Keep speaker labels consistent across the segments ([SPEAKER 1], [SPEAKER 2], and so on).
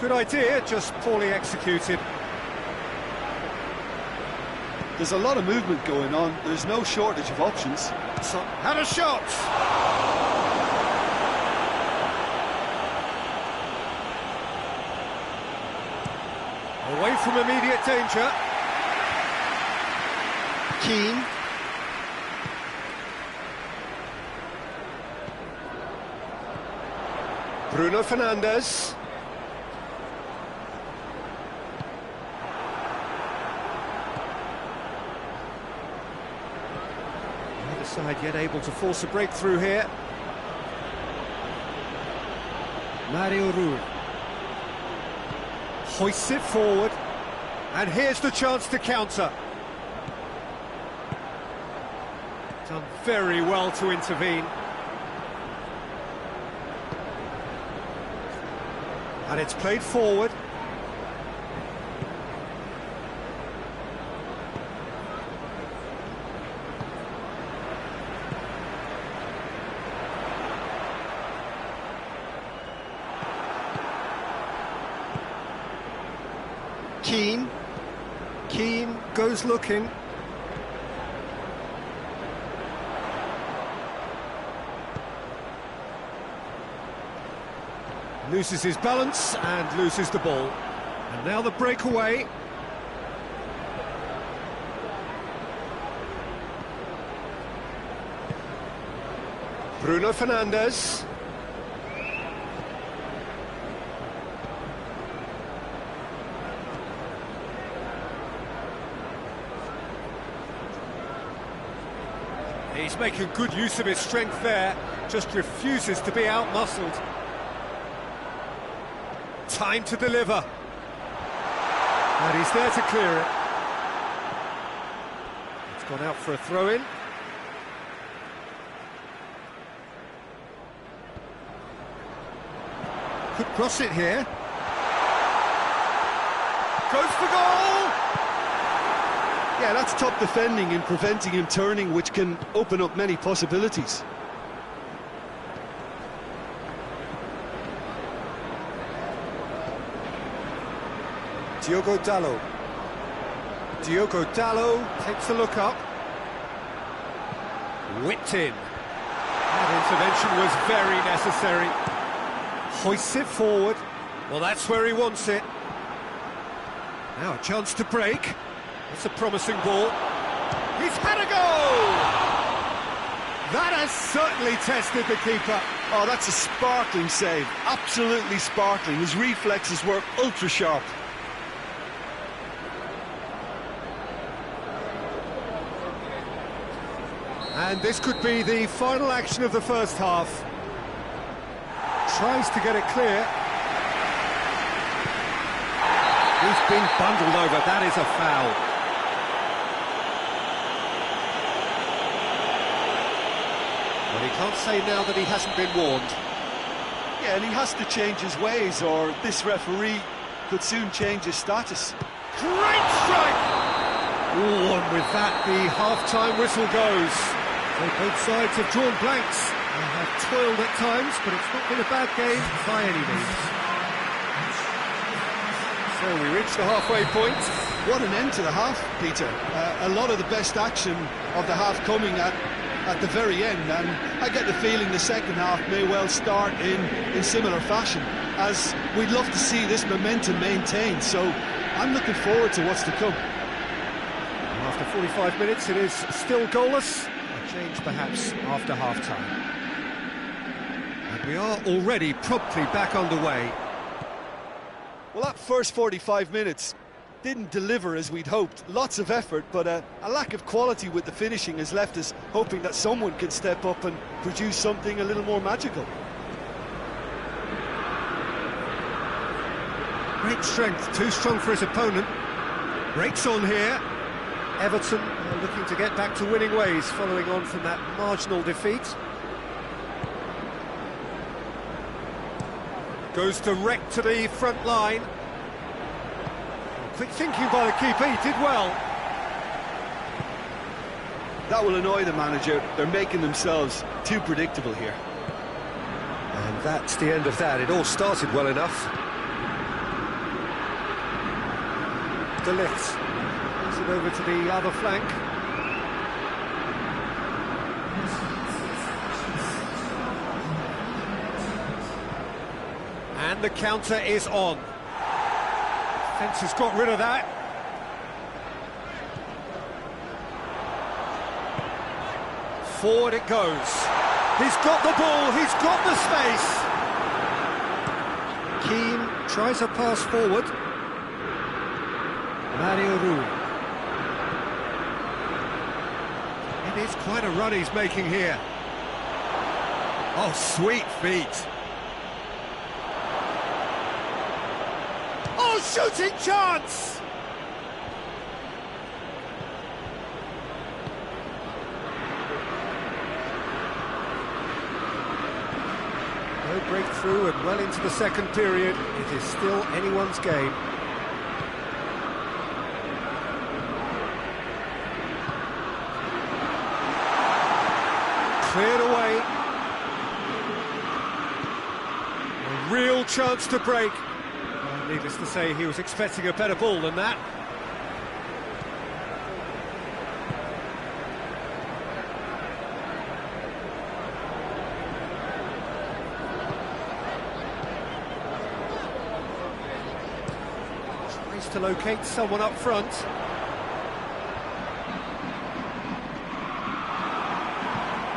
[SPEAKER 1] Good idea, just poorly executed.
[SPEAKER 2] There's a lot of movement going on. There's no shortage of options.
[SPEAKER 1] So, had a shot! Away from immediate danger.
[SPEAKER 2] Keane.
[SPEAKER 1] Bruno Fernandes. Neither side yet able to force a breakthrough here. Mario Rui hoists it forward, and here's the chance to counter. Done very well to intervene. And it's played forward. Keane goes looking. Loses his balance and loses the ball. And now the breakaway. Bruno Fernandes. He's making good use of his strength there, just refuses to be out-muscled. Time to deliver. And he's there to clear it. It's gone out for a throw-in. Could cross it here. Goes for goal!
[SPEAKER 2] Yeah, that's top defending and preventing him turning, which can open up many possibilities.
[SPEAKER 1] Diogo Dalot takes a look up. Whipped in. That intervention was very necessary. Hoists it forward. Well, that's where he wants it. Now a chance to break. It's a promising ball. He's had a goal! That has certainly tested the keeper.
[SPEAKER 2] Oh, that's a sparkling save. Absolutely sparkling. His reflexes were ultra sharp.
[SPEAKER 1] And this could be the final action of the first half. Tries to get it clear. He's been bundled over. That is a foul. Well, he can't say now that he hasn't been warned.
[SPEAKER 2] Yeah, and he has to change his ways, or this referee could soon change his status.
[SPEAKER 1] Great strike! Oh, and with that, the half-time whistle goes. So both sides have drawn blanks. They have toiled at times, but it's not been a bad game by any means. So we reach the halfway point.
[SPEAKER 2] What an end to the half, Peter. A lot of the best action of the half coming at the very end, and I get the feeling the second half may well start in similar fashion, as we'd love to see this momentum maintained, so I'm looking forward to what's to come.
[SPEAKER 1] After 45 minutes it is still goalless, a change perhaps after half-time. And we are already promptly back underway.
[SPEAKER 2] Well, that first 45 minutes didn't deliver as we'd hoped. Lots of effort, but a lack of quality with the finishing has left us hoping that someone can step up and produce something a little more magical.
[SPEAKER 1] Great strength, too strong for his opponent. Breaks on here. Everton are looking to get back to winning ways following on from that marginal defeat. Goes direct to the front line. Quick thinking by the keeper, he did well.
[SPEAKER 2] That will annoy the manager. They're making themselves too predictable here.
[SPEAKER 1] And that's the end of that. It all started well enough. De Ligt. Brings it over to the other flank. And the counter is on. Defence has got rid of that. Forward it goes. He's got the ball, he's got the space. Keane tries a pass forward. Mario Rumo. It is quite a run he's making here. Oh, sweet feet. Oh, shooting chance! No breakthrough and well into the second period. It is still anyone's game. Cleared away. A real chance to break. Well, needless to say, he was expecting a better ball than that. Tries to locate someone up front.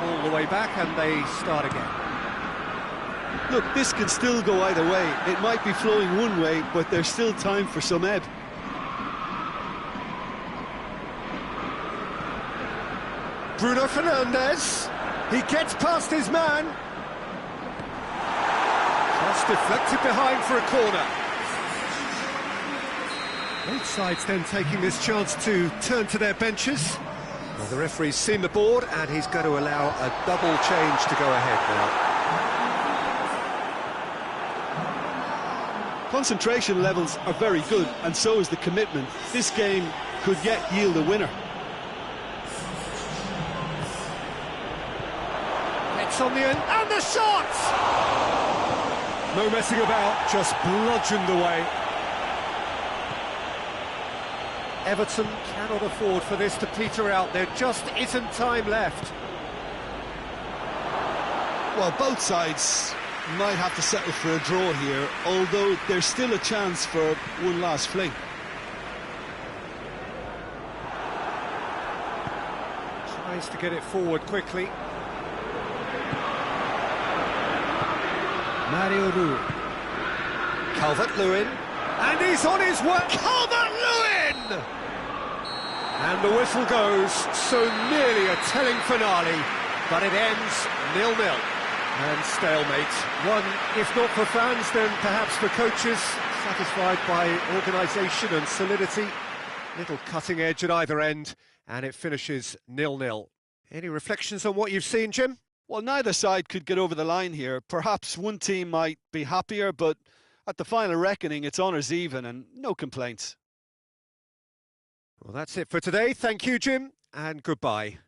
[SPEAKER 1] All the way back, and they start again.
[SPEAKER 2] Look, this can still go either way. It might be flowing one way, but there's still time for some ebb.
[SPEAKER 1] Bruno Fernandes. He gets past his man. Cross deflected behind for a corner. Both sides then taking this chance to turn to their benches. Well, the referee's seen the board, and he's going to allow a double change to go ahead now.
[SPEAKER 2] Concentration levels are very good, and so is the commitment. This game could yet yield a winner.
[SPEAKER 1] Gets on the end, and the shot! No messing about, just bludgeoned away. Everton cannot afford for this to peter out. There just isn't time left.
[SPEAKER 2] Well, both sides might have to settle for a draw here, although there's still a chance for one last fling.
[SPEAKER 1] Tries to get it forward quickly. Mario Rumo. Calvert-Lewin. And he's on his way. Calvert-Lewin! And the whistle goes, so nearly a telling finale, but it ends 0-0. And stalemate. One, if not for fans, then perhaps for coaches, satisfied by organisation and solidity. Little cutting edge at either end, and it finishes 0-0. Any reflections on what you've seen, Jim?
[SPEAKER 2] Well, neither side could get over the line here. Perhaps one team might be happier, but at the final reckoning, it's honours even and no complaints.
[SPEAKER 1] Well, that's it for today. Thank you, Jim, and goodbye.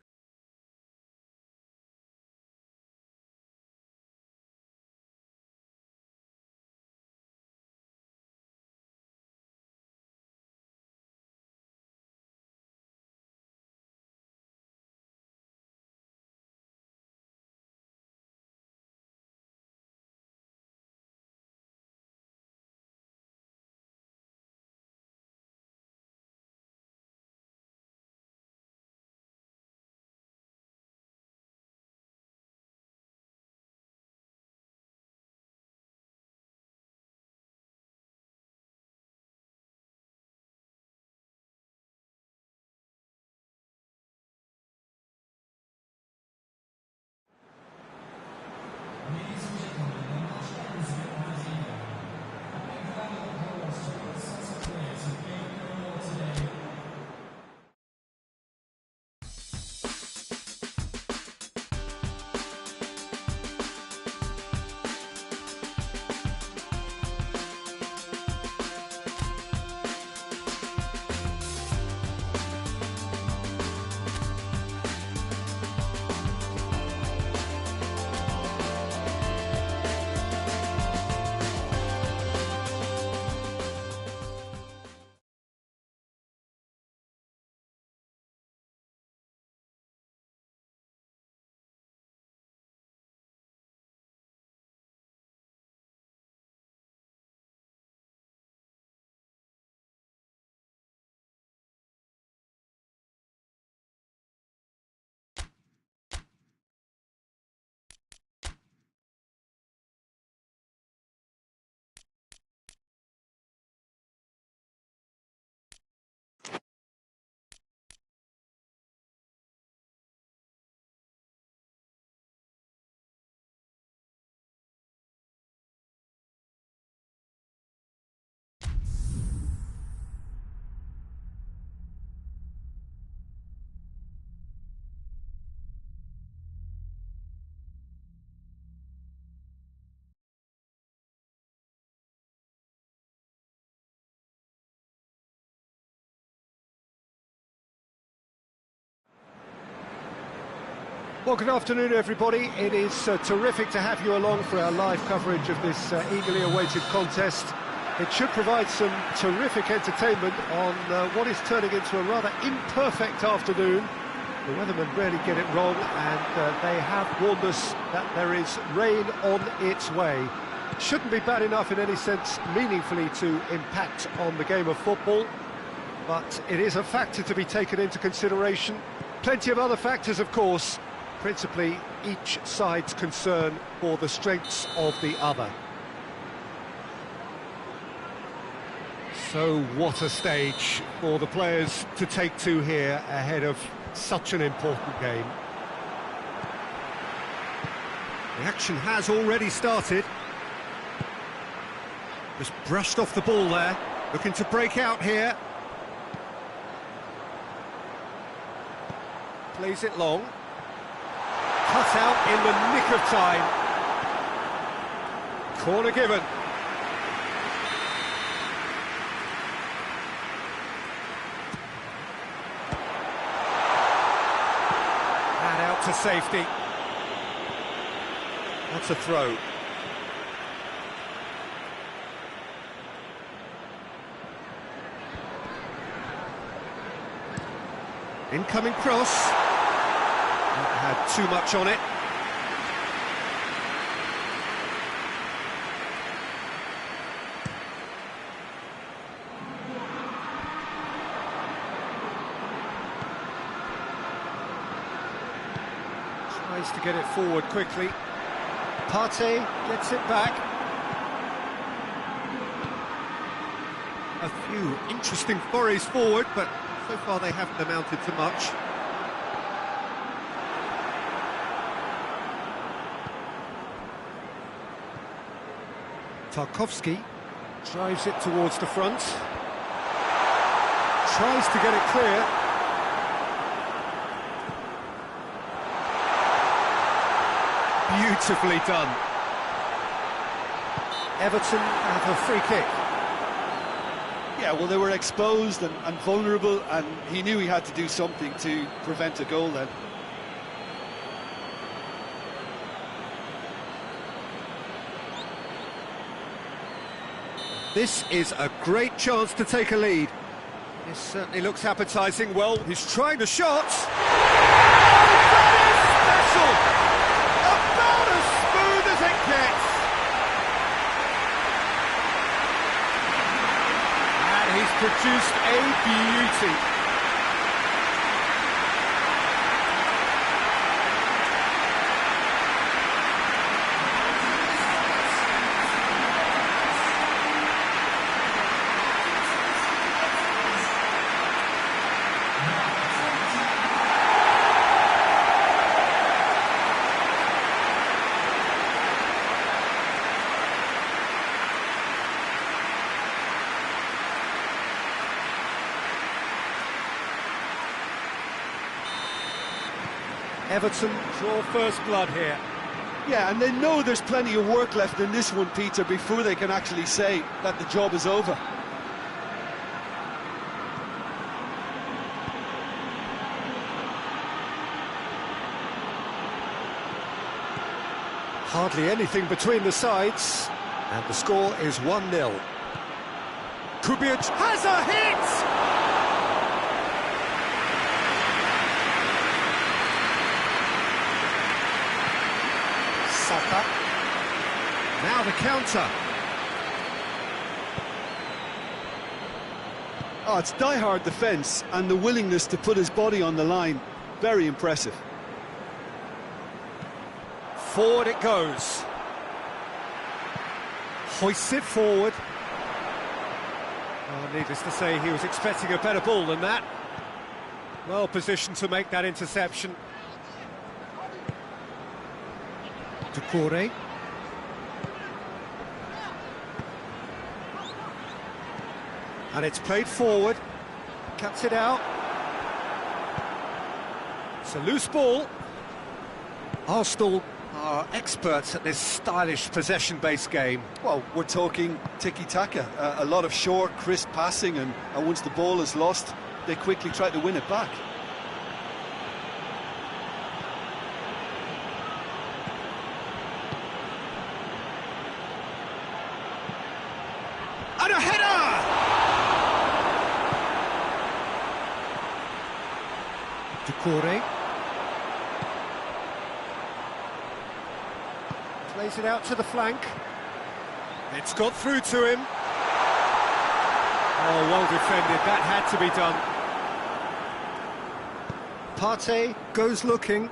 [SPEAKER 1] Well, good afternoon, everybody. It is terrific to have you along for our live coverage of this eagerly awaited contest. It should provide some terrific entertainment on what is turning into a rather imperfect afternoon. The weathermen rarely get it wrong, and they have warned us that there is rain on its way. Shouldn't be bad enough in any sense meaningfully to impact on the game of football, but it is a factor to be taken into consideration. Plenty of other factors, of course, principally each side's concern for the strengths of the other. So what a stage for the players to take to here ahead of such an important game. The action has already started. Just brushed off the ball there, looking to break out here. Plays it long. Cut out in the nick of time. Corner given. And out to safety. That's a throw. Incoming cross. Not had too much on it. Tries to get it forward quickly. Partey gets it back. A few interesting forays forward, but so far they haven't amounted to much. Tarkowski drives it towards the front. Tries to get it clear. Beautifully done. Everton have a free kick.
[SPEAKER 2] Yeah, well, they were exposed and vulnerable, and he knew he had to do something to prevent a goal then.
[SPEAKER 1] This is a great chance to take a lead. This certainly looks appetising. Well, he's trying the shot. That is special! About as smooth as it gets. And he's produced a beauty. Everton draw first blood here.
[SPEAKER 2] Yeah, and they know there's plenty of work left in this one, Peter, before they can actually say that the job is over.
[SPEAKER 1] Hardly anything between the sides, and the score is 1-0. Kubic has a hit! Saka. Now the counter.
[SPEAKER 2] Oh, it's die-hard defence and the willingness to put his body on the line. Very impressive.
[SPEAKER 1] Forward it goes. Hoists it forward. Oh, needless to say, he was expecting a better ball than that. Well positioned to make that interception. Ducouré. And it's played forward. Cuts it out. It's a loose ball. Arsenal are experts at this stylish possession-based game.
[SPEAKER 2] Well, we're talking tiki-taka, a lot of short, crisp passing, and once the ball is lost, they quickly try to win it back.
[SPEAKER 1] And a header! Decore. Plays it out to the flank. It's got through to him. Oh, well defended. That had to be done. Partey goes looking.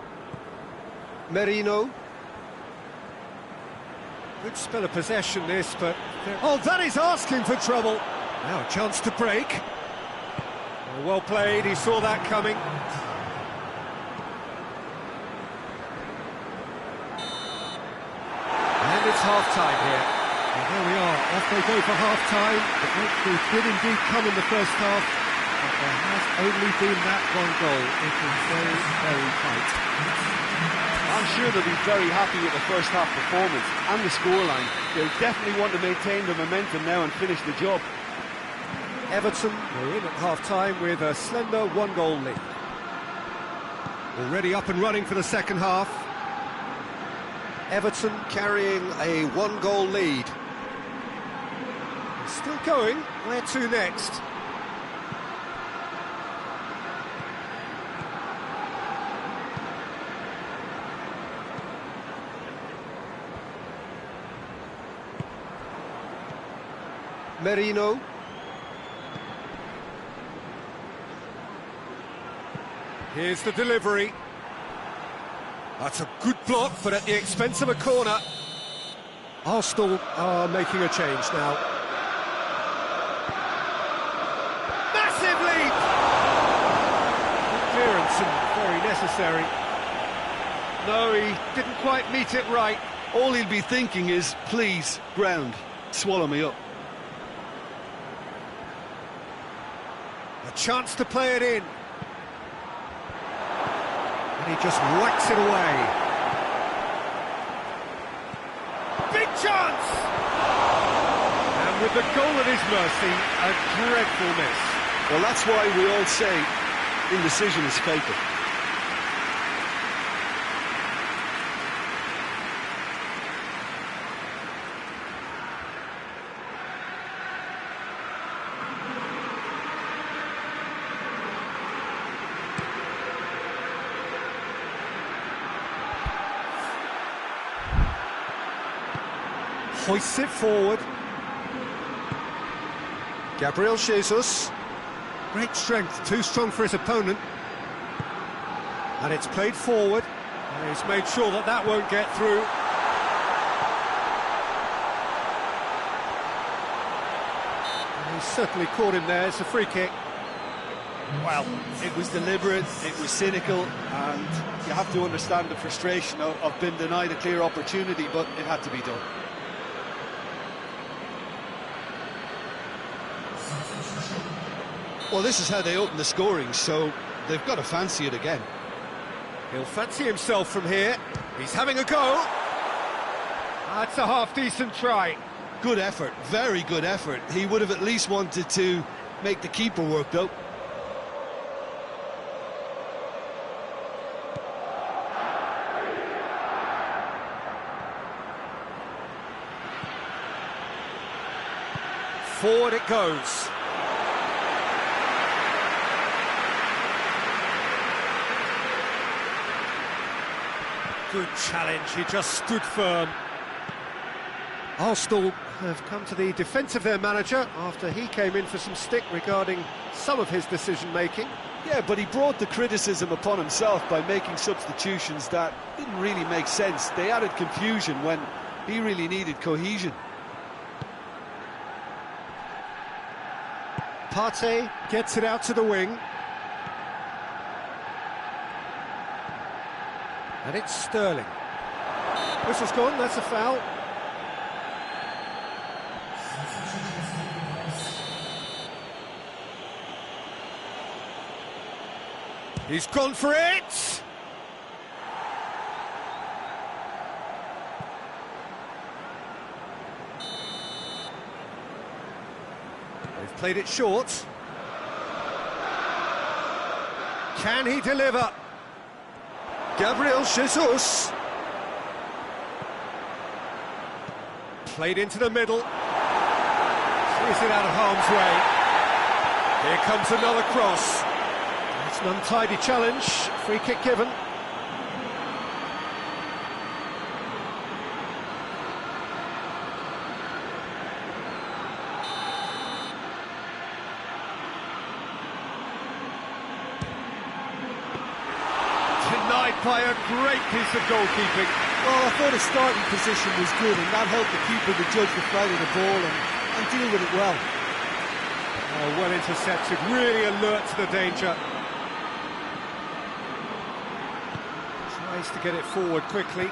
[SPEAKER 1] Merino. Good spell of possession, this, but... Oh, that is asking for trouble. Now a chance to break. Oh, well played, he saw that coming. And it's half-time here. And there we are, off they go for half-time. The breakthrough did indeed come in the first half, but there has only been that one goal. It was very, very tight.
[SPEAKER 2] I'm sure they'll be very happy with the first half performance and the scoreline. They'll definitely want to maintain the momentum now and finish the job.
[SPEAKER 1] Everton were in at half-time with a slender one-goal lead. Already up and running for the second half. Everton carrying a one-goal lead. Still going, where to next? Merino. Here's the delivery. That's a good block, but at the expense of a corner. Arsenal are making a change now. Massive leap! Good clearance and very necessary. No, he didn't quite meet it right.
[SPEAKER 2] All he'll be thinking is, please, ground, swallow me up.
[SPEAKER 1] A chance to play it in. And he just whacks it away. Big chance! And with the goal at his mercy, a dreadful miss.
[SPEAKER 2] Well, that's why we all say indecision is fatal.
[SPEAKER 1] Hoists it forward. Gabriel Jesus. Great strength, too strong for his opponent. And it's played forward. And he's made sure that that won't get through. And he's certainly caught him there. It's a free kick.
[SPEAKER 2] Well, it was deliberate, it was cynical, and you have to understand the frustration of being denied a clear opportunity, but it had to be done. Well, this is how they open the scoring, so they've got to fancy it again.
[SPEAKER 1] He'll fancy himself from here. He's having a go. That's a half-decent try.
[SPEAKER 2] Good effort, very good effort. He would have at least wanted to make the keeper work, though.
[SPEAKER 1] Forward it goes. Good challenge, he just stood firm. Arsenal have come to the defence of their manager after he came in for some stick regarding some of his decision-making.
[SPEAKER 2] Yeah, but he brought the criticism upon himself by making substitutions that didn't really make sense. They added confusion when he really needed cohesion.
[SPEAKER 1] Partey gets it out to the wing. And it's Sterling. Whistle's gone, that's a foul. He's gone for it! They've played it short. Can he deliver? Gabriel Jesus. Played into the middle. Clears it out of harm's way. Here comes another cross. It's an untidy challenge. Free kick given. Denied by a great piece of goalkeeping.
[SPEAKER 2] Well, I thought his starting position was good, and that helped the keeper to judge the flight of the ball and deal with it well.
[SPEAKER 1] Oh, well intercepted, really alert to the danger. Tries to get it forward quickly.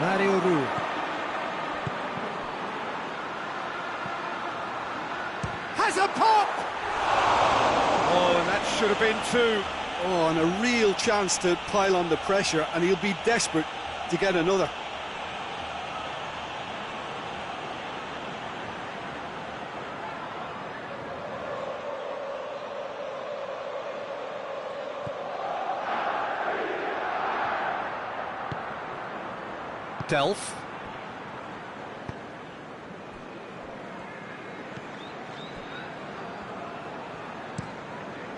[SPEAKER 1] Mario Rumo. Has a pop! Oh, and that should have been two.
[SPEAKER 2] Oh, and a real chance to pile on the pressure, and he'll be desperate to get another.
[SPEAKER 1] Delph.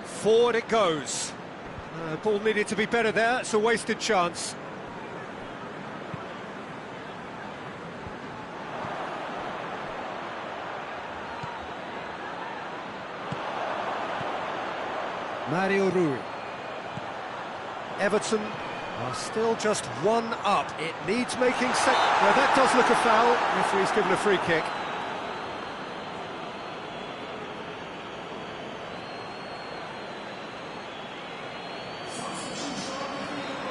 [SPEAKER 1] Forward it goes. Ball needed to be better there, it's a wasted chance. Mario Rui. Everton are still just one up. It needs making Well, that does look a foul. Referee's given a free kick.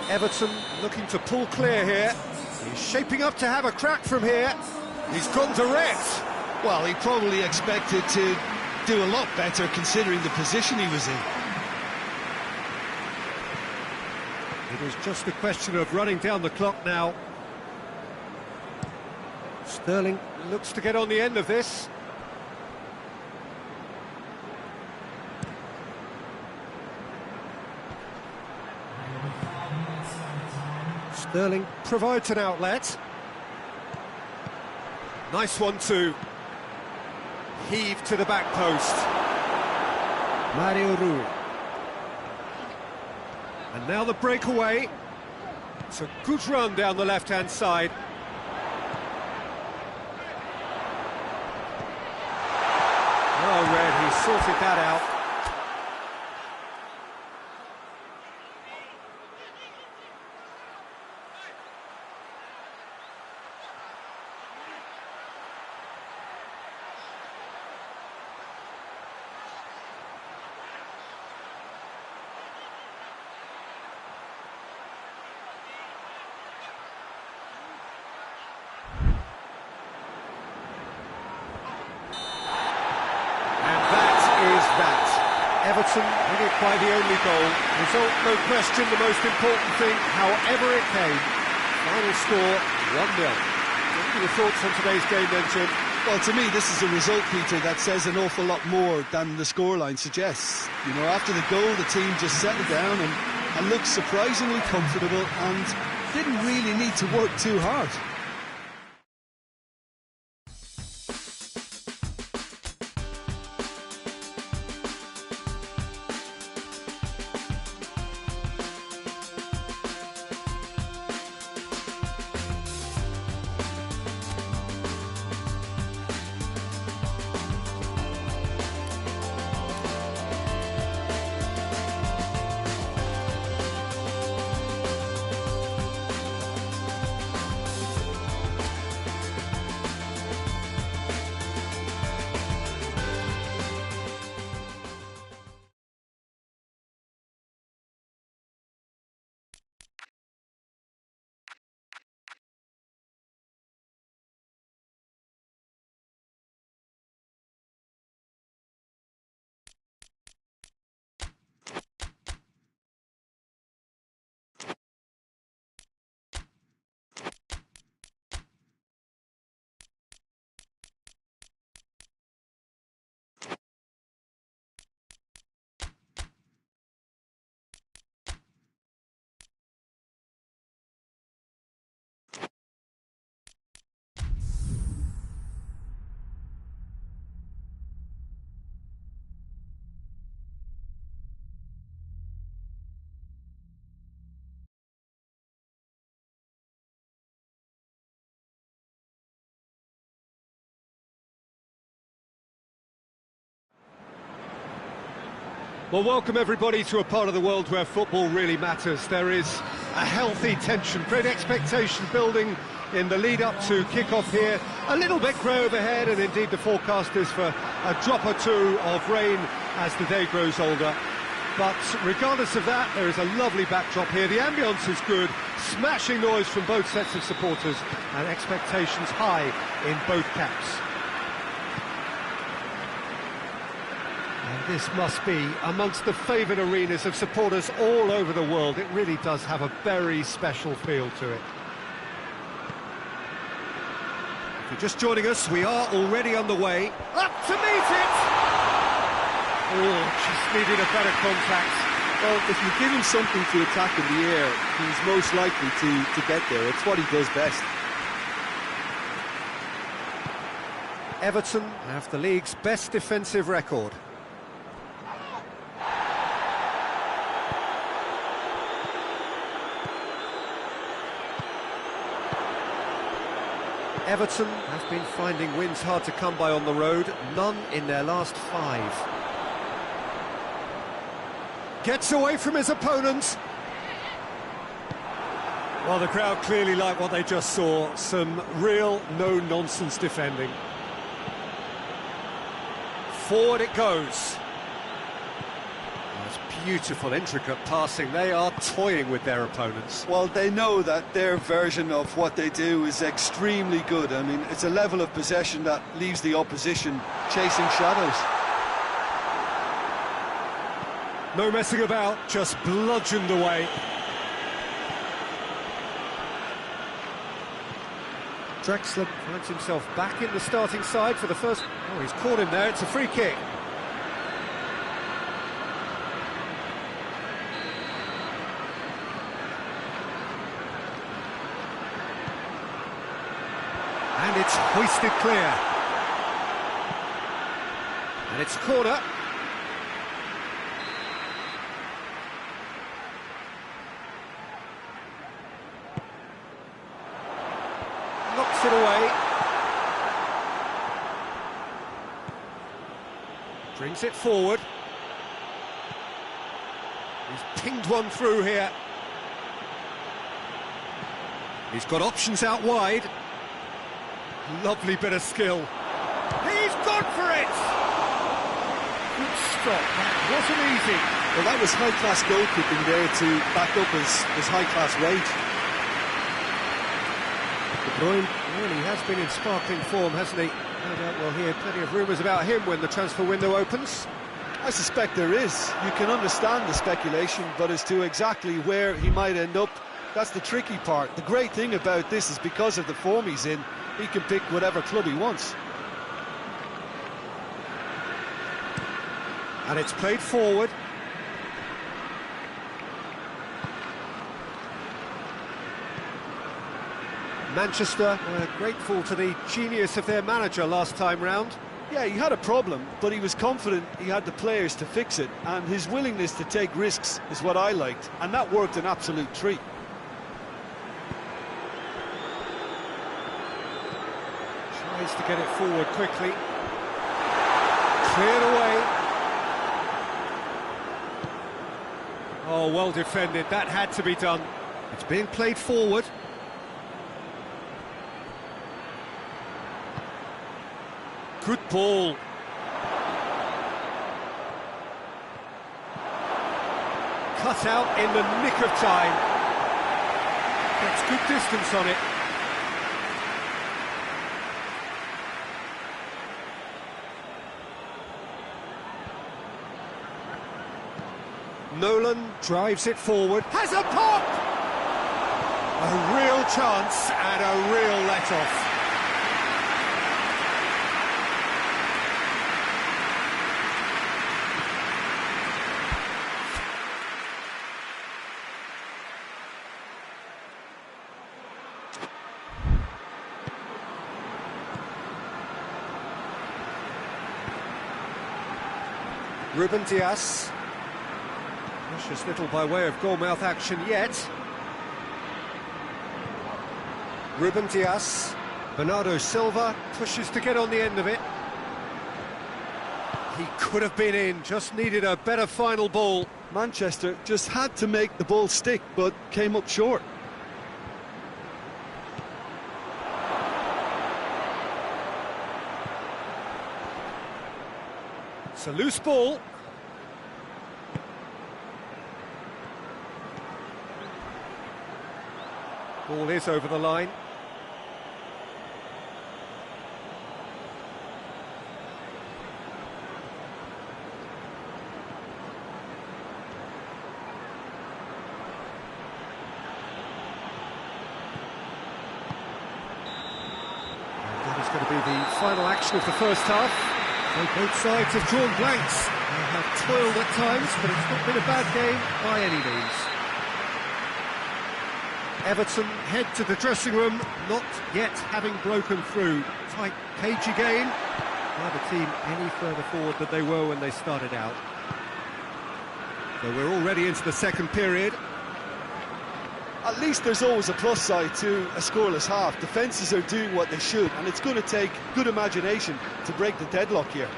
[SPEAKER 1] Everton looking to pull clear here. He's shaping up to have a crack from here. He's gone direct.
[SPEAKER 2] Well, he probably expected to do a lot better considering the position he was in.
[SPEAKER 1] It is just a question of running down the clock now. Sterling looks to get on the end of this. Sterling provides an outlet. Nice one too. Heave to the back post. Mario Rui. And now the breakaway. It's a good run down the left-hand side. Oh, Red, he sorted that out. Everton did it by the only goal. Result, no question, the most important thing, however it came. Final score, 1-0. What are your thoughts on today's game then, Jim?
[SPEAKER 2] Well, to me, this is a result, Peter, that says an awful lot more than the scoreline suggests. You know, after the goal, the team just settled down and looked surprisingly comfortable and didn't really need to work too hard.
[SPEAKER 1] Well, welcome everybody to a part of the world where football really matters. There is a healthy tension, great expectation building in the lead-up to kick-off here. A little bit grey overhead, and indeed the forecast is for a drop or two of rain as the day grows older. But regardless of that, there is a lovely backdrop here. The ambience is good, smashing noise from both sets of supporters, and expectations high in both camps. And this must be amongst the favoured arenas of supporters all over the world. It really does have a very special feel to it. If you're just joining us, we are already underway. Up to meet it! Oh, just needed a better contact.
[SPEAKER 2] Well, if you give him something to attack in the air, he's most likely to get there. It's what he does best.
[SPEAKER 1] Everton have the league's best defensive record. Everton have been finding wins hard to come by on the road, none in their last 5. Gets away from his opponent. Well, the crowd clearly like what they just saw. Some real no-nonsense defending. Forward it goes. That's beautiful, intricate passing. They are toying with their opponents.
[SPEAKER 2] Well, they know that their version of what they do is extremely good. I mean, it's a level of possession that leaves the opposition chasing shadows.
[SPEAKER 1] No messing about, just bludgeoned away. Drexler finds himself back in the starting side for the first... Oh, he's caught him there, it's a free kick. And it's hoisted clear. And it's corner. Knocks it away. Brings it forward. He's pinged one through here. He's got options out wide. Lovely bit of skill. He's gone for it! Good stop, that wasn't easy.
[SPEAKER 2] Well, that was high-class goalkeeping there to back up his high-class rage.
[SPEAKER 1] De Bruyne really has been in sparkling form, hasn't he? No doubt we'll hear plenty of rumours about him when the transfer window opens.
[SPEAKER 2] I suspect there is. You can understand the speculation, but as to exactly where he might end up, that's the tricky part. The great thing about this is because of the form he's in, he can pick whatever club he wants.
[SPEAKER 1] And it's played forward. Manchester were grateful to the genius of their manager last time round.
[SPEAKER 2] Yeah, he had a problem, but he was confident he had the players to fix it, and his willingness to take risks is what I liked, and that worked an absolute treat.
[SPEAKER 1] Tries to get it forward quickly. Cleared away. Oh, well defended. That had to be done. It's being played forward. Good ball. Cut out in the nick of time. Gets good distance on it. Nolan drives it forward, has a pop! A real chance and a real let-off. Ruben Dias. Precious little by way of goalmouth action yet. Ruben Dias. Bernardo Silva pushes to get on the end of it. He could have been in, just needed a better final ball.
[SPEAKER 2] Manchester just had to make the ball stick, but came up short.
[SPEAKER 1] It's a loose ball. Ball is over the line. It's going to be the final action of the first half. So both sides have drawn blanks. They have toiled at times, but it's not been a bad game by any means. Everton head to the dressing room, not yet having broken through. Tight, cagey game. Neither team any further forward than they were when they started out. So we're already into the second period.
[SPEAKER 2] At least there's always a plus side to a scoreless half. Defences are doing what they should, and it's going to take good imagination to break the deadlock here.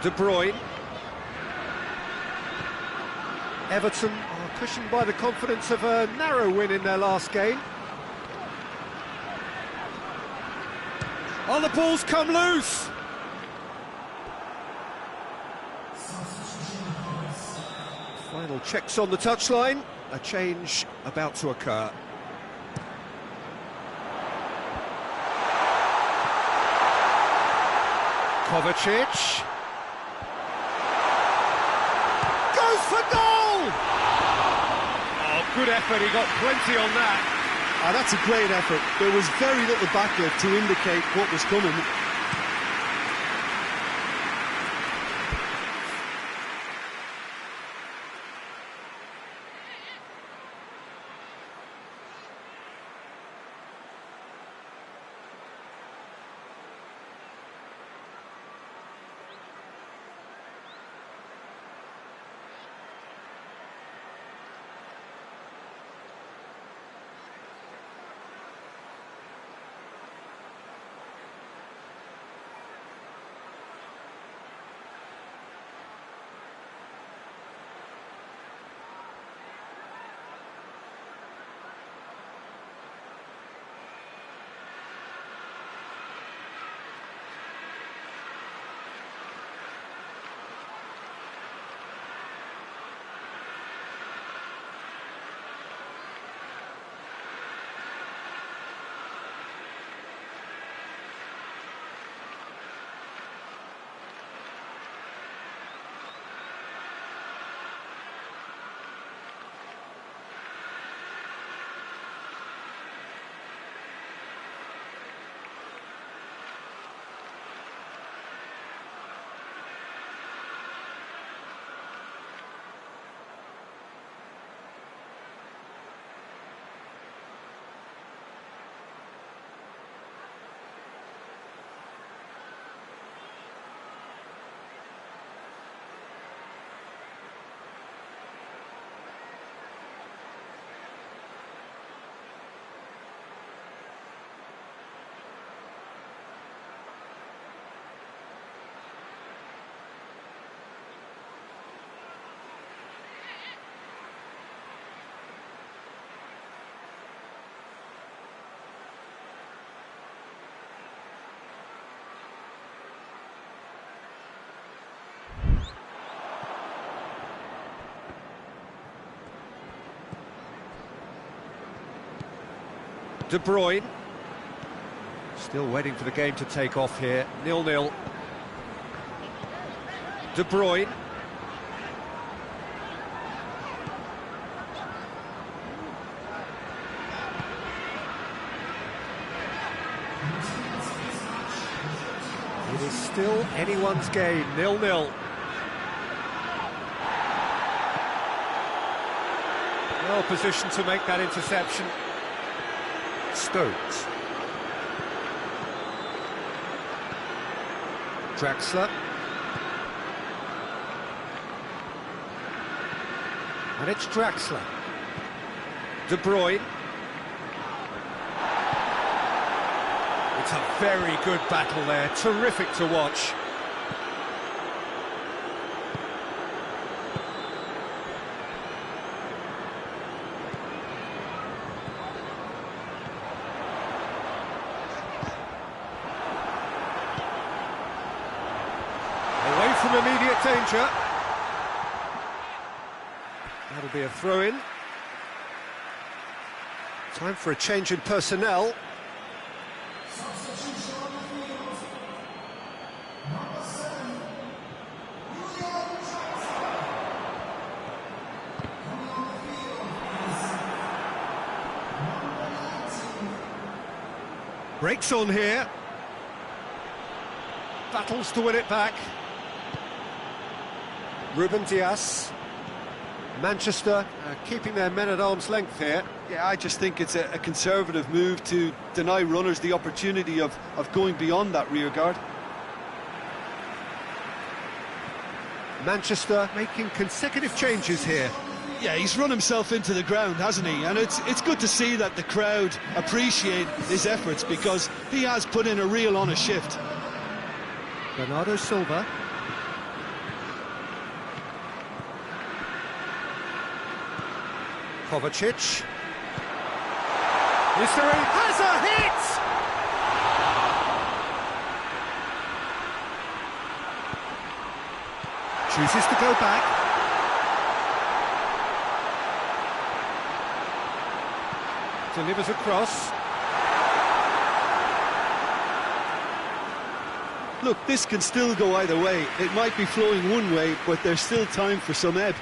[SPEAKER 1] De Bruyne. Everton are cushioned by the confidence of a narrow win in their last game. Oh, the ball's come loose! Final checks on the touchline. A change about to occur. Kovacic. Goes for goal! Oh, good effort. He got plenty on that.
[SPEAKER 2] That's a great effort. There was very little backup to indicate what was coming.
[SPEAKER 1] De Bruyne. Still waiting for the game to take off here. 0-0. De Bruyne. It is still anyone's game, 0-0. Well positioned to make that interception. Stokes. Draxler. And it's Draxler. De Bruyne. It's a very good battle there, terrific to watch. Away from immediate danger. That'll be a throw-in. Time for a change in personnel. Breaks on here. Battles to win it back. Ruben Dias. Manchester keeping their men at arm's length here.
[SPEAKER 2] Yeah, I just think it's a conservative move to deny runners the opportunity of going beyond that rear guard.
[SPEAKER 1] Manchester making consecutive changes here.
[SPEAKER 2] Yeah, he's run himself into the ground, hasn't he? And it's good to see that the crowd appreciate his efforts, because he has put in a real honest shift.
[SPEAKER 1] Bernardo Silva. Kovacic. History has a hit! Chooses to go back. Delivers across.
[SPEAKER 2] Look, this can still go either way. It might be flowing one way, but there's still time for some ebb.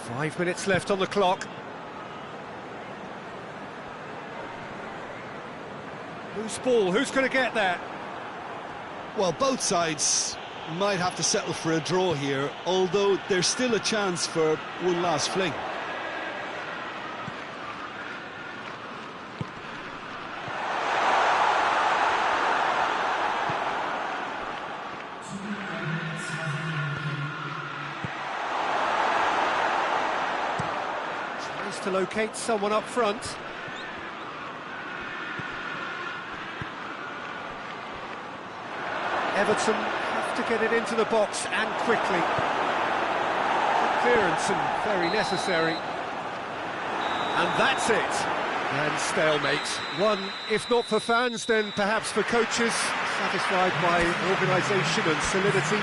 [SPEAKER 1] Five minutes left on the clock. Loose ball, who's going to get that?
[SPEAKER 2] Well, both sides might have to settle for a draw here, although there's still a chance for one last fling.
[SPEAKER 1] To locate someone up front. Everton have to get it into the box, and quickly. Good clearance and very necessary. And that's it. And stalemate. One, if not for fans, then perhaps for coaches, satisfied by organisation and solidity.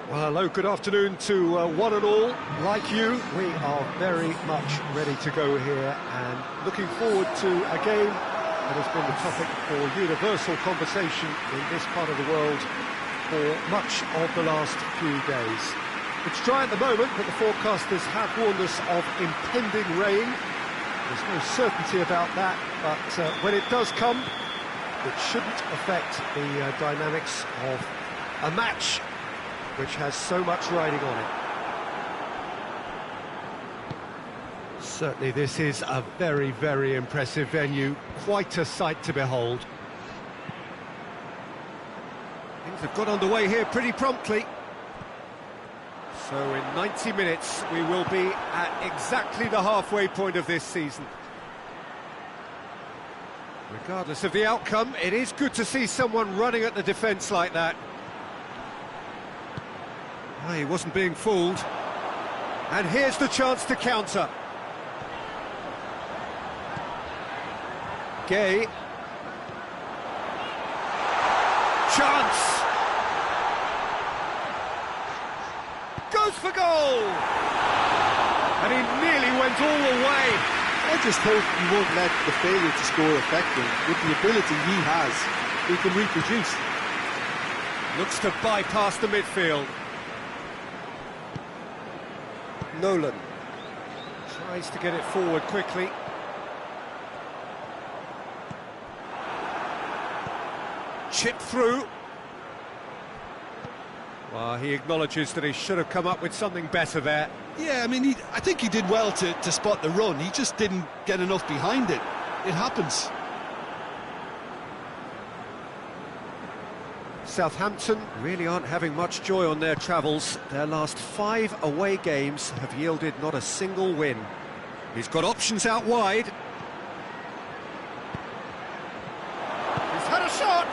[SPEAKER 1] Well, hello, good afternoon to one and all. Like you, we are very much ready to go here and looking forward to a game that has been the topic for universal conversation in this part of the world for much of the last few days. It's dry at the moment, but the forecasters have warned us of impending rain. There's no certainty about that, but when it does come, it shouldn't affect the dynamics of a match which has so much riding on it. Certainly this is a very, very impressive venue, quite a sight to behold. Things have got underway here pretty promptly. So in 90 minutes we will be at exactly the halfway point of this season. Regardless of the outcome, it is good to see someone running at the defence like that. Oh, he wasn't being fooled. And here's the chance to counter. Gay. Chance! Goes for goal! And he nearly went all the way.
[SPEAKER 2] I just hope he won't let the failure to score affect him. With the ability he has, he can reproduce.
[SPEAKER 1] Looks to bypass the midfield. Nolan tries to get it forward quickly. Chip through. Well, he acknowledges that he should have come up with something better there.
[SPEAKER 2] Yeah, I mean, I think he did well to spot the run. He just didn't get enough behind it. It happens.
[SPEAKER 1] Southampton really aren't having much joy on their travels. Their last 5 away games have yielded not a single win. He's got options out wide. He's had a shot!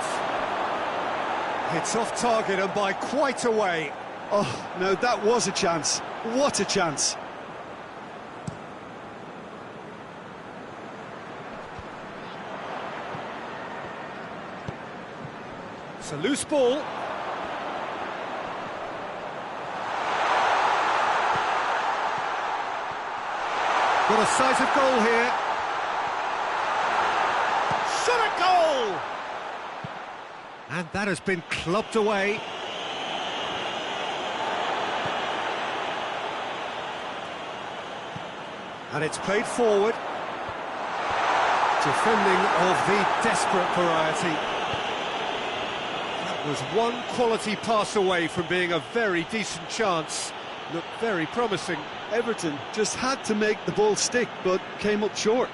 [SPEAKER 1] It's off target and by quite a way.
[SPEAKER 2] Oh, no, that was a chance. What a chance.
[SPEAKER 1] It's a loose ball. Got a sight of goal here. Shot at goal! And that has been clubbed away. And it's played forward. Defending of the desperate variety. Was one quality pass away from being a very decent chance. Looked very promising.
[SPEAKER 2] Everton just had to make the ball stick, but came up short.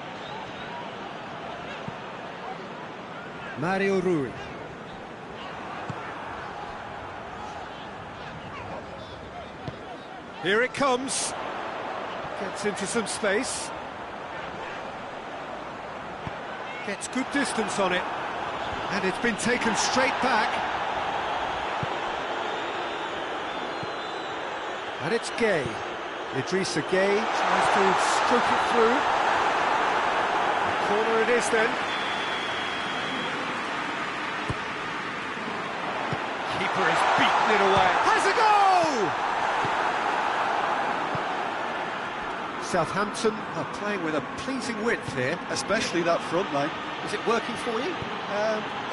[SPEAKER 1] Mario Rui. Here it comes. Gets into some space. Gets good distance on it. And it's been taken straight back. And it's Gay. Idrissa Gay tries to stroke it through. Corner it is then. Keeper has beaten it away. Has a goal! Southampton are playing with a pleasing width here.
[SPEAKER 2] Especially that front line.
[SPEAKER 1] Is it working for you?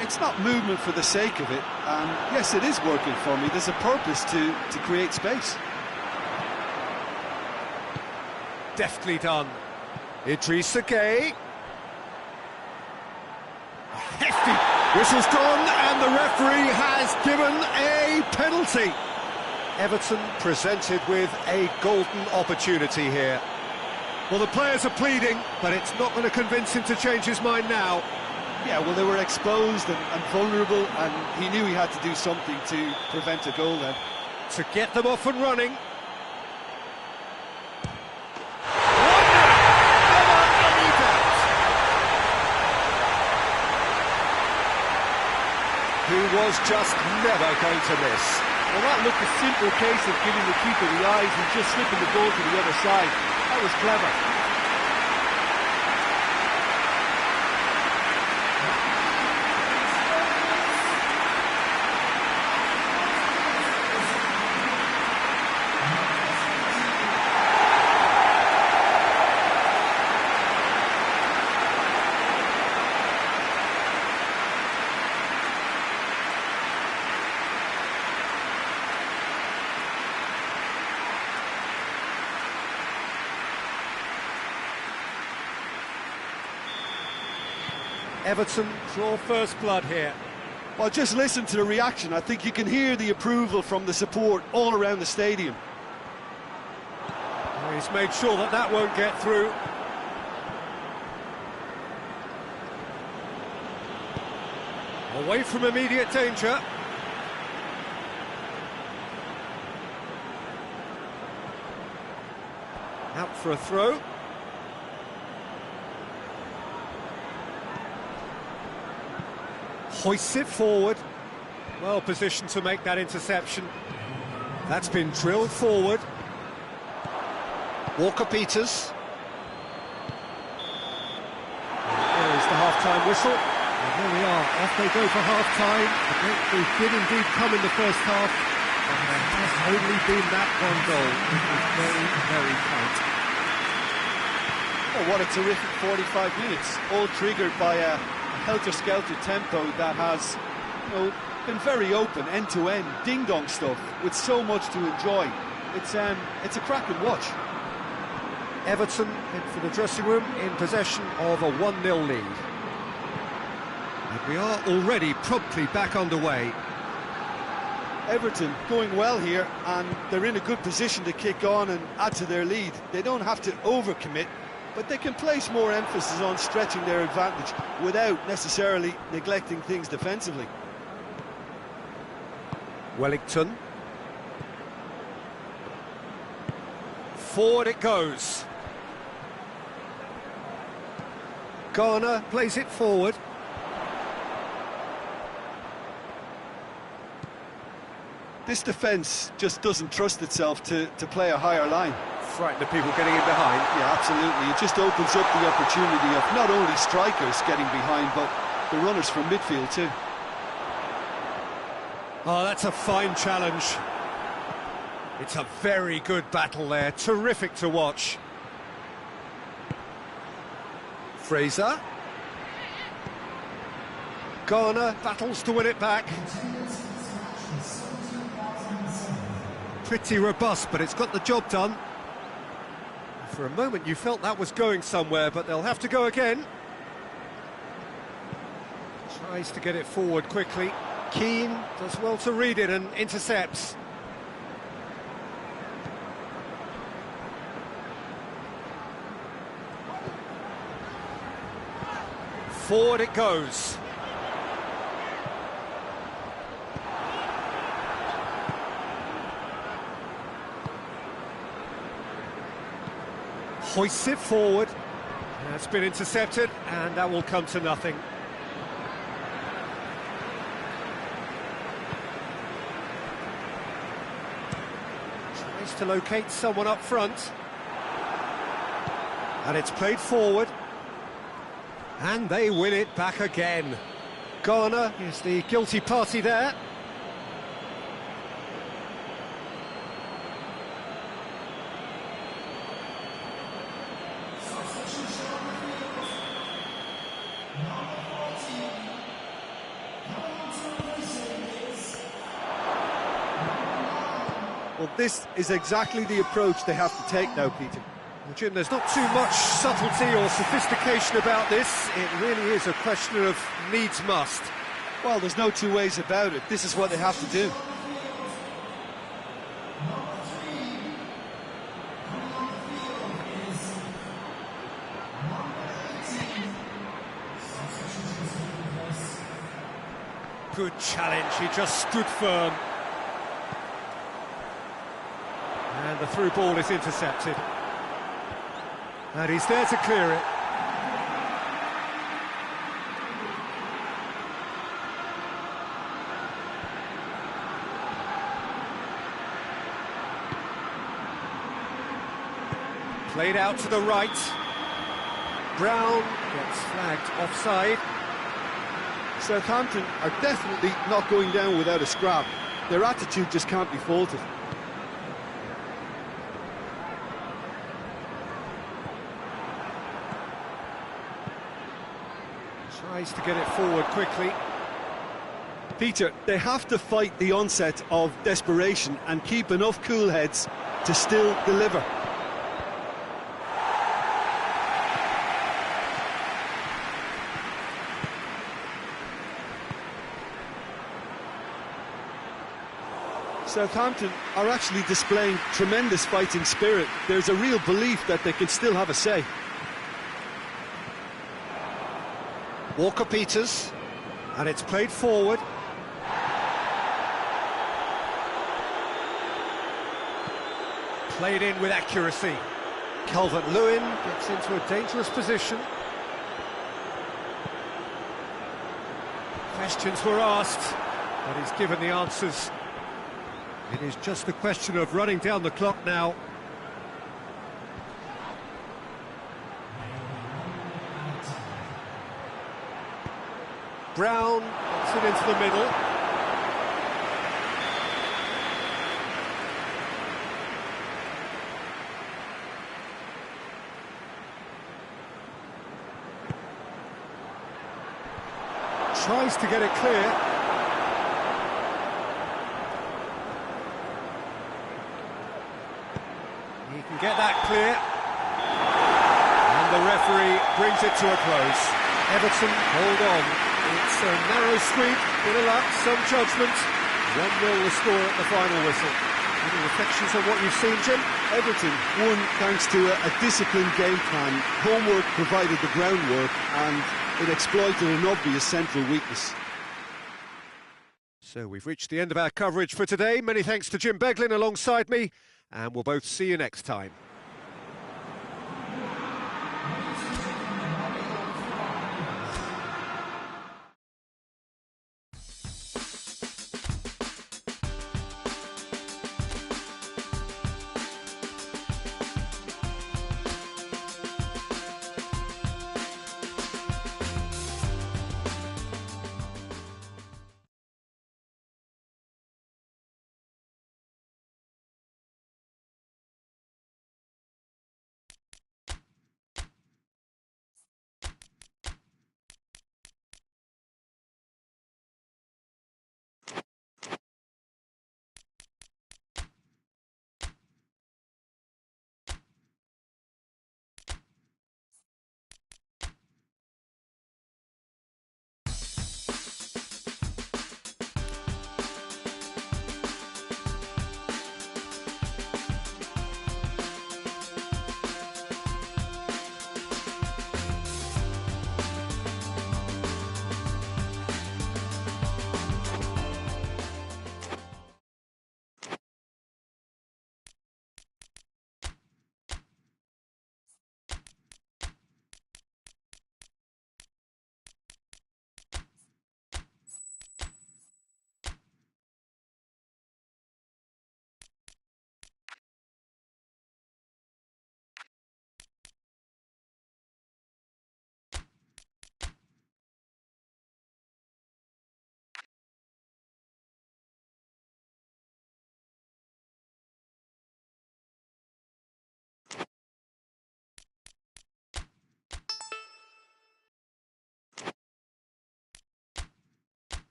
[SPEAKER 2] It's not movement for the sake of it. Yes, it is working for me. There's a purpose to create space.
[SPEAKER 1] Deftly done. Idrissa Gay. Hefty. Whistle's gone and the referee has given a penalty. Everton presented with a golden opportunity here. Well, the players are pleading, but it's not going to convince him to change his mind now.
[SPEAKER 2] Yeah, well, they were exposed and vulnerable, and he knew he had to do something to prevent a goal then.
[SPEAKER 1] To get them off and running. He was just never going to miss.
[SPEAKER 2] Well, that looked a simple case of giving the keeper the eyes and just slipping the ball to the other side. That was clever.
[SPEAKER 1] Everton draw first blood here.
[SPEAKER 2] Well, just listen to the reaction. I think you can hear the approval from the support all around the stadium.
[SPEAKER 1] He's made sure that that won't get through. Away from immediate danger. Out for a throw. Hoists it forward. Well positioned to make that interception. That's been drilled forward. Walker-Peters. There is the half-time whistle. And there we are, off they go for half-time. The breakthrough did indeed come in the first half, and there has only been that one goal. It was very, very tight.
[SPEAKER 2] Oh, what a terrific 45 minutes, all triggered by a helter-skelter tempo that has, been very open, end-to-end, ding-dong stuff, with so much to enjoy. It's a cracking watch.
[SPEAKER 1] Everton head for the dressing room in possession of a 1-0 lead. And we are already promptly back underway.
[SPEAKER 2] Everton going well here, and they're in a good position to kick on and add to their lead. They don't have to overcommit, but they can place more emphasis on stretching their advantage without necessarily neglecting things defensively.
[SPEAKER 1] Wellington. Forward it goes. Garner plays it forward.
[SPEAKER 2] This defence just doesn't trust itself to play a higher line.
[SPEAKER 1] Frighten the people getting in behind.
[SPEAKER 2] Yeah, absolutely. It just opens up the opportunity of not only strikers getting behind, but the runners from midfield too.
[SPEAKER 1] Oh, that's a fine challenge. It's a very good battle there, terrific to watch. Fraser. Garner battles to win it back. Pretty robust, but it's got the job done. For a moment you felt that was going somewhere, but they'll have to go again. Tries to get it forward quickly. Keane does well to read it and intercepts. Forward it goes. Hoists it forward. That's been intercepted, and that will come to nothing. Tries to locate someone up front. And it's played forward. And they win it back again. Garner is the guilty party there.
[SPEAKER 2] Well, this is exactly the approach they have to take now, Peter.
[SPEAKER 1] Well, Jim, there's not too much subtlety or sophistication about this. It really is a question of needs must.
[SPEAKER 2] Well, there's no two ways about it. This is what they have to do.
[SPEAKER 1] Good challenge, he just stood firm. And the through ball is intercepted. And he's there to clear it. Played out to the right. Brown gets flagged offside.
[SPEAKER 2] Southampton are definitely not going down without a scrap. Their attitude just can't be faulted.
[SPEAKER 1] Tries to get it forward quickly.
[SPEAKER 2] Peter, they have to fight the onset of desperation and keep enough cool heads to still deliver. Southampton are actually displaying tremendous fighting spirit. There's a real belief that they can still have a say.
[SPEAKER 1] Walker-Peters, and it's played forward. Played in with accuracy. Calvert-Lewin gets into a dangerous position. Questions were asked, but he's given the answers. It is just a question of running down the clock now. Brown gets it into the middle. Tries to get it clear. He can get that clear. And the referee brings it to a close. Everton hold on. It's a narrow squeak, bit of luck, some judgment. 1-0 the score at the final whistle. Any reflections on what you've seen, Jim?
[SPEAKER 2] Everton won thanks to a disciplined game plan. Homework provided the groundwork and it exploited an obvious central weakness.
[SPEAKER 1] So we've reached the end of our coverage for today. Many thanks to Jim Beglin alongside me, and we'll both see you next time.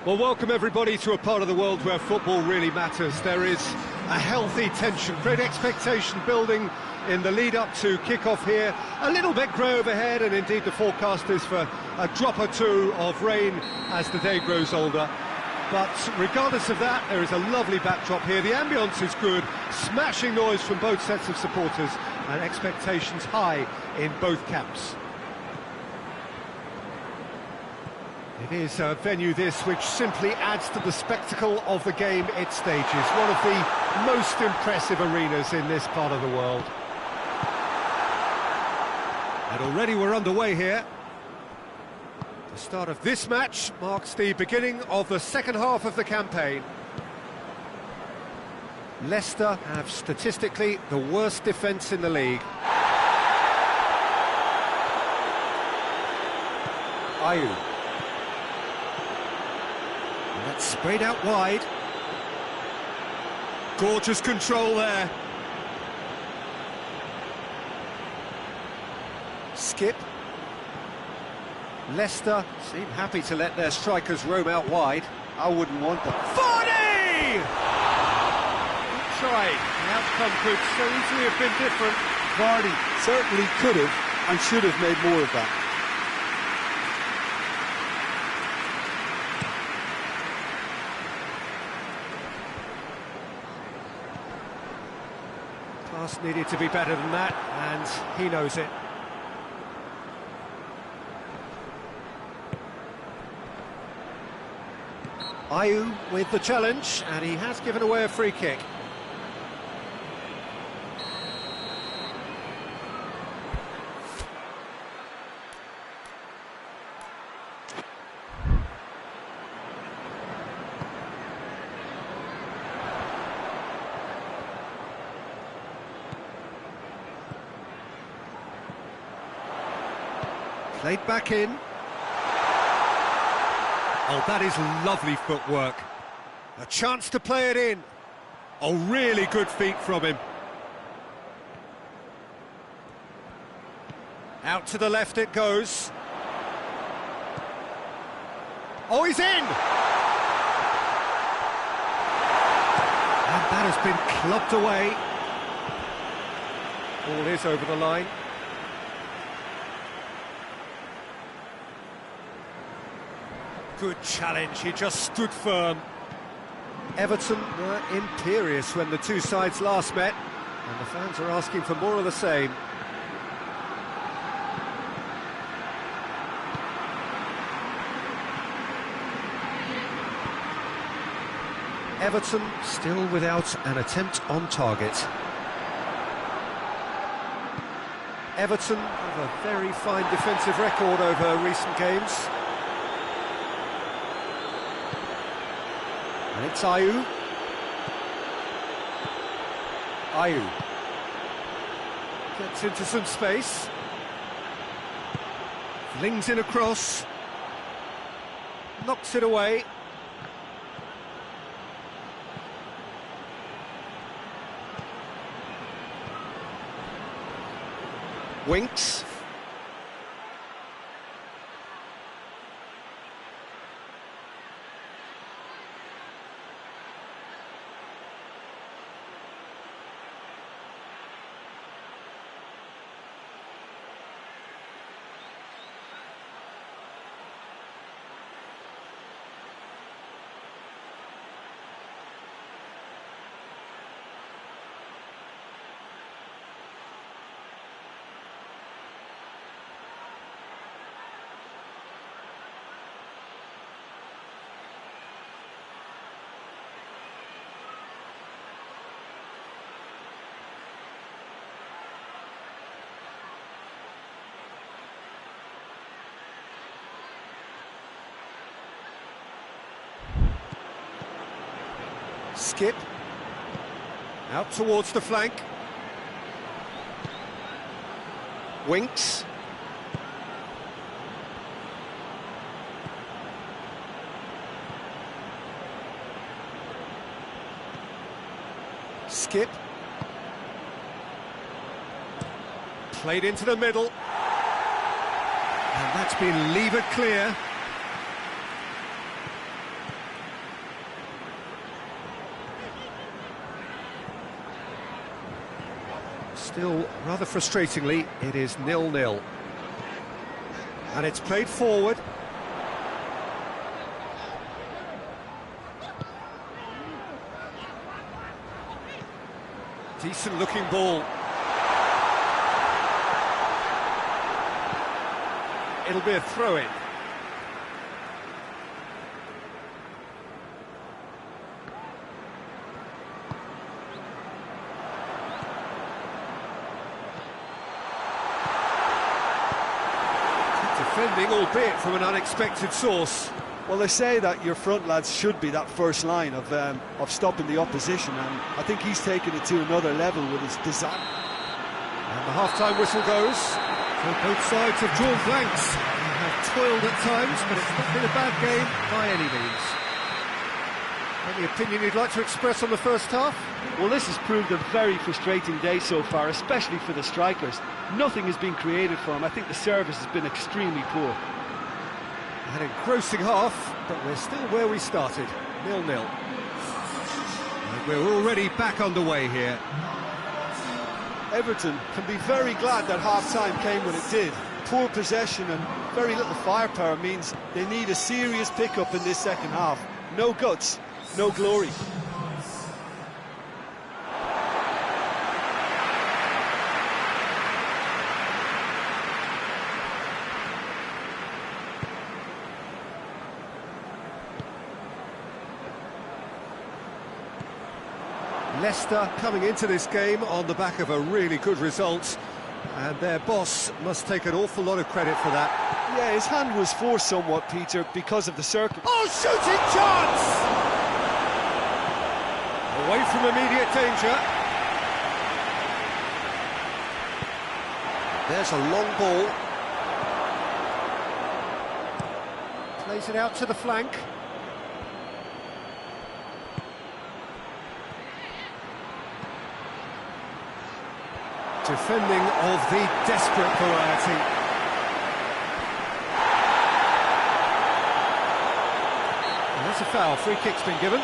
[SPEAKER 1] Well, welcome everybody to a part of the world where football really matters. There is a healthy tension, great expectation building in the lead-up to kick-off here. A little bit grey overhead, and indeed the forecast is for a drop or two of rain as the day grows older. But regardless of that, there is a lovely backdrop here. The ambience is good, smashing noise from both sets of supporters, and expectations high in both camps. It is a venue this which simply adds to the spectacle of the game it stages. One of the most impressive arenas in this part of the world. And already we're underway here. The start of this match marks the beginning of the second half of the campaign. Leicester have statistically the worst defence in the league. Ayew. And that's sprayed out wide. Gorgeous control there. Skip. Leicester seem happy to let their strikers roam out wide.
[SPEAKER 2] I wouldn't want them.
[SPEAKER 1] Vardy! Good try. The outcome could so easily have been different.
[SPEAKER 2] Vardy certainly could have and should have made more of that.
[SPEAKER 1] Pass needed to be better than that, and he knows it. Ayew with the challenge, and he has given away a free kick. Played back in. Oh, that is lovely footwork. A chance to play it in. Oh, really good feet from him. Out to the left it goes. Oh, he's in! And that has been clubbed away. Ball is over the line. Good challenge, he just stood firm. Everton were imperious when the two sides last met, and the fans are asking for more of the same. Everton still without an attempt on target. Everton have a very fine defensive record over recent games. And it's Ayew. Ayew gets into some space. Flings in a cross. Knocks it away. Winks. Skip. Out towards the flank. Winks. Skip. Played into the middle. And that's been levered clear. Still, rather frustratingly, it is 0-0. And it's played forward. Decent looking ball. It'll be a throw-in. defending, albeit from an unexpected source.
[SPEAKER 2] Well, they say that your front lads should be that first line of stopping the opposition, and I think he's taken it to another level with his design.
[SPEAKER 1] And the half-time whistle goes. So both sides have drawn blanks and have toiled at times, but it's not been a bad game by any means. Any opinion you'd like to express on the first half?
[SPEAKER 2] Well, this has proved a very frustrating day so far, especially for the strikers. Nothing has been created for them. I think the service has been extremely poor.
[SPEAKER 1] An engrossing half, but we're still where we started, 0-0. And we're already back underway here.
[SPEAKER 2] Everton can be very glad that half-time came when it did. Poor possession and very little firepower means they need a serious pickup in this second half. No guts, no glory.
[SPEAKER 1] Leicester coming into this game on the back of a really good result, and their boss must take an awful lot of credit for that.
[SPEAKER 2] Yeah, his hand was forced somewhat, Peter, because of the circle.
[SPEAKER 1] Oh, shooting chance! Away from immediate danger. There's a long ball. Plays it out to the flank. Defending of the desperate variety. And that's a foul. Free kick's been given.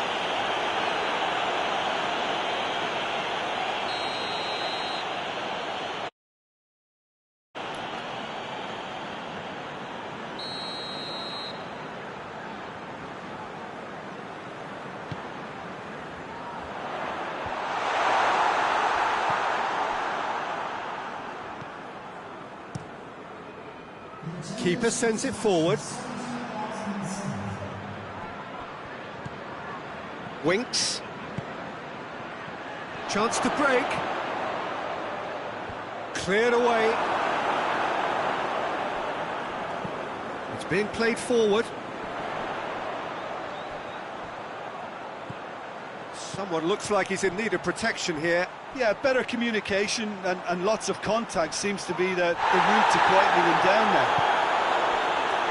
[SPEAKER 1] Keeper sends it forward. Winks. Chance to break. Cleared away. It's being played forward. Someone looks like he's in need of protection here.
[SPEAKER 2] Yeah, better communication and lots of contact seems to be the route to quietening him down now.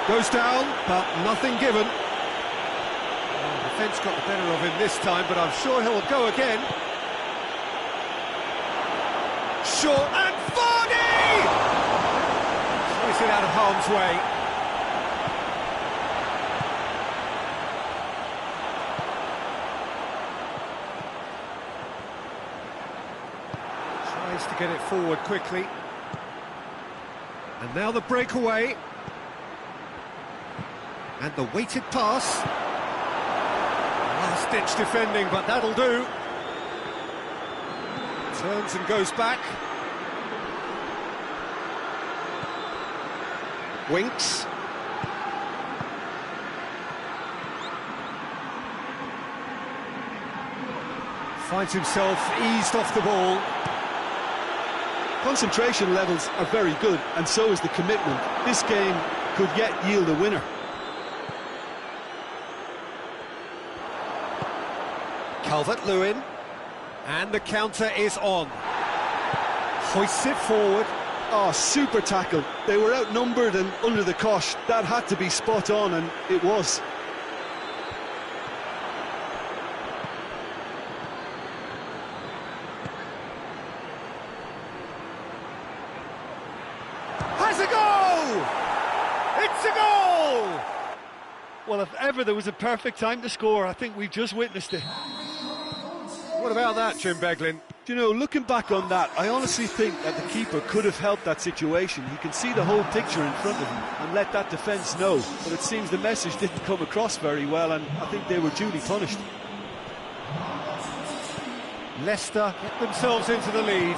[SPEAKER 1] Goes down, but nothing given. Well, the defence got the better of him this time, but I'm sure he'll go again. Short and Vardy! Tries it out of harm's way. Tries to get it forward quickly. And now the breakaway. And the weighted pass. Last-ditch defending, but that'll do. Turns and goes back. Winks. Finds himself eased off the ball.
[SPEAKER 2] Concentration levels are very good, and so is the commitment. This game could yet yield a winner.
[SPEAKER 1] Calvert-Lewin, and the counter is on. Hoists it forward.
[SPEAKER 2] Oh, super tackle. They were outnumbered and under the cosh. That had to be spot on, and it was.
[SPEAKER 1] Has a goal! It's a goal!
[SPEAKER 2] Well, if ever there was a perfect time to score, I think we've just witnessed it.
[SPEAKER 1] What about that, Jim Beglin?
[SPEAKER 2] You know, looking back on that, I honestly think that the keeper could have helped that situation. He can see the whole picture in front of him and let that defence know. But it seems the message didn't come across very well, and I think they were duly punished.
[SPEAKER 1] Leicester get themselves into the lead.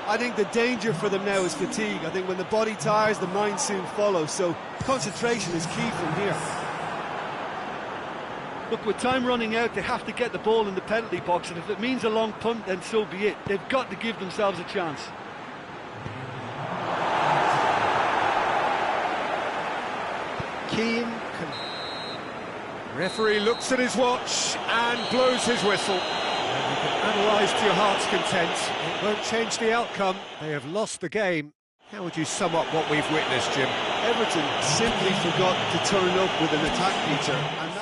[SPEAKER 2] I think the danger for them now is fatigue. I think when the body tires, the mind soon follows. So concentration is key from here. Look, with time running out, they have to get the ball in the penalty box, and if it means a long punt, then so be it. They've got to give themselves a chance.
[SPEAKER 1] Keane can... Referee looks at his watch and blows his whistle. And you can analyse to your heart's content. It won't change the outcome. They have lost the game. How would you sum up what we've witnessed, Jim?
[SPEAKER 2] Everton simply forgot to turn up with an attack, Peter, and